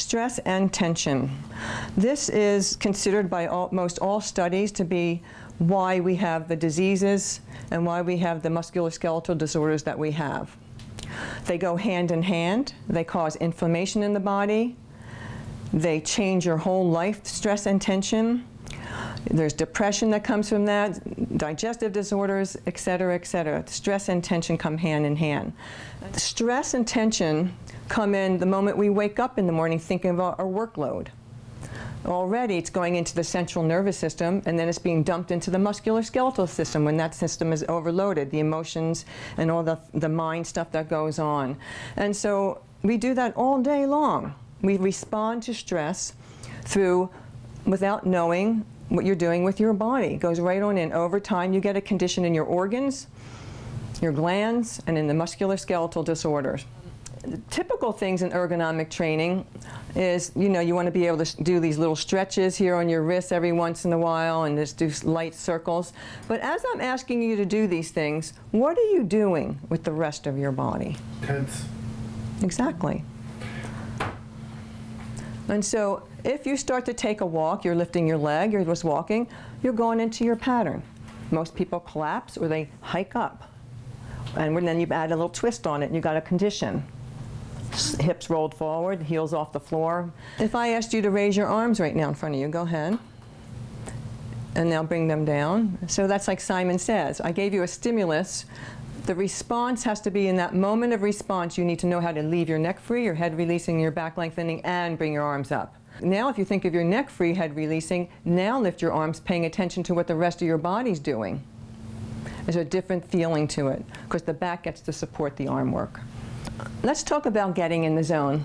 Stress and tension. This is considered by most all studies to be why we have the diseases and why we have the musculoskeletal disorders that we have. They go hand in hand. They cause inflammation in the body. They change your whole life, stress and tension. There's depression that comes from that, digestive disorders, et cetera, et cetera. Stress and tension come hand in hand. Stress and tension come in the moment we wake up in the morning thinking about our workload. Already it's going into the central nervous system, and then it's being dumped into the musculoskeletal system when that system is overloaded, the emotions and all the mind stuff that goes on. And so we do that all day long. We respond to stress without knowing what you're doing with your body. It goes right on in. Over time, you get a condition in your organs, your glands, and in the musculoskeletal disorders. The typical things in ergonomic training is, you want to be able to do these little stretches here on your wrists every once in a while and just do light circles. But as I'm asking you to do these things, what are you doing with the rest of your body? Tense. Exactly. And so if you start to take a walk, you're lifting your leg, you're just walking, you're going into your pattern. Most people collapse or they hike up. And then you add a little twist on it and you got a condition. Hips rolled forward, heels off the floor. If I asked you to raise your arms right now in front of you, go ahead. And now bring them down. So that's like Simon Says. I gave you a stimulus. The response has to be in that moment of response. You need to know how to leave your neck free, your head releasing, your back lengthening, and bring your arms up. Now if you think of your neck free, head releasing, now lift your arms, paying attention to what the rest of your body's doing. There's a different feeling to it, because the back gets to support the arm work. Let's talk about getting in the zone.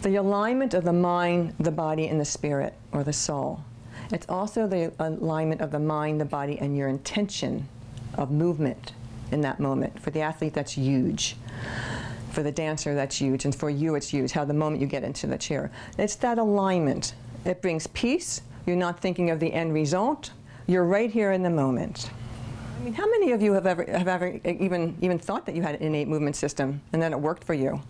The alignment of the mind, the body, and the spirit, or the soul. It's also the alignment of the mind, the body, and your intention of movement in that moment. For the athlete, that's huge. For the dancer, that's huge. And for you, it's huge, how the moment you get into the chair. It's that alignment. It brings peace. You're not thinking of the end result. You're right here in the moment. I mean, how many of you have ever even thought that you had an innate movement system and that it worked for you?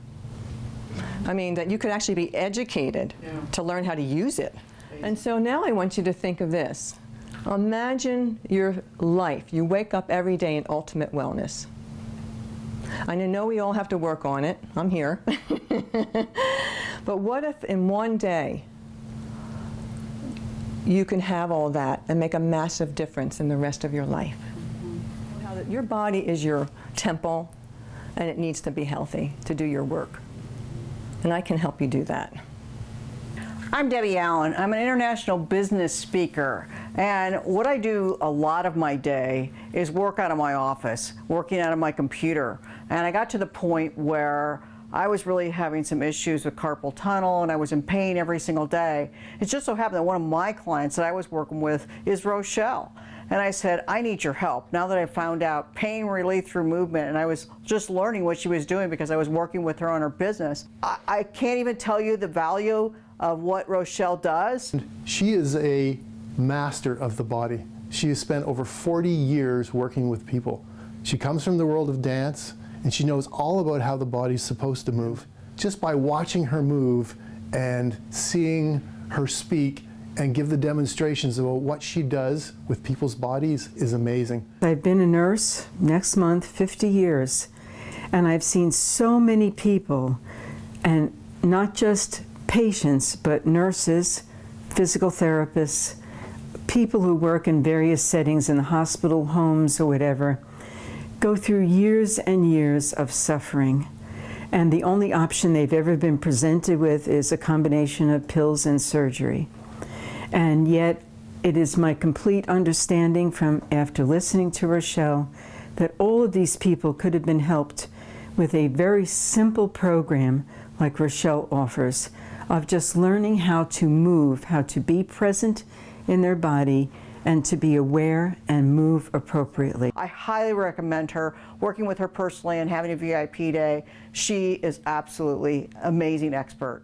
I mean, that you could actually be educated to learn how to use it. And so now I want you to think of this. Imagine your life. You wake up every day in ultimate wellness. I know we all have to work on it. I'm here. But what if in one day you can have all that and make a massive difference in the rest of your life? Your body is your temple, and it needs to be healthy to do your work. And I can help you do that. I'm Debbie Allen. I'm an international business speaker. And what I do a lot of my day is work out of my office, working out of my computer. And I got to the point where I was really having some issues with carpal tunnel, and I was in pain every single day. It just so happened that one of my clients that I was working with is Rochelle. And I said, I need your help. Now that I found out pain relief through movement, and I was just learning what she was doing because I was working with her on her business, I can't even tell you the value of what Rochelle does. She is a master of the body. She has spent over 40 years working with people. She comes from the world of dance, and she knows all about how the body's supposed to move. Just by watching her move and seeing her speak and give the demonstrations about what she does with people's bodies is amazing. I've been a nurse, next month, 50 years, and I've seen so many people, and not just patients, but nurses, physical therapists, people who work in various settings in the hospital, homes, or whatever, go through years and years of suffering. And the only option they've ever been presented with is a combination of pills and surgery. And yet, it is my complete understanding from after listening to Rochelle that all of these people could have been helped with a very simple program like Rochelle offers, of just learning how to move, how to be present in their body, and to be aware and move appropriately. I highly recommend her, working with her personally and having a VIP day. She is absolutely amazing expert.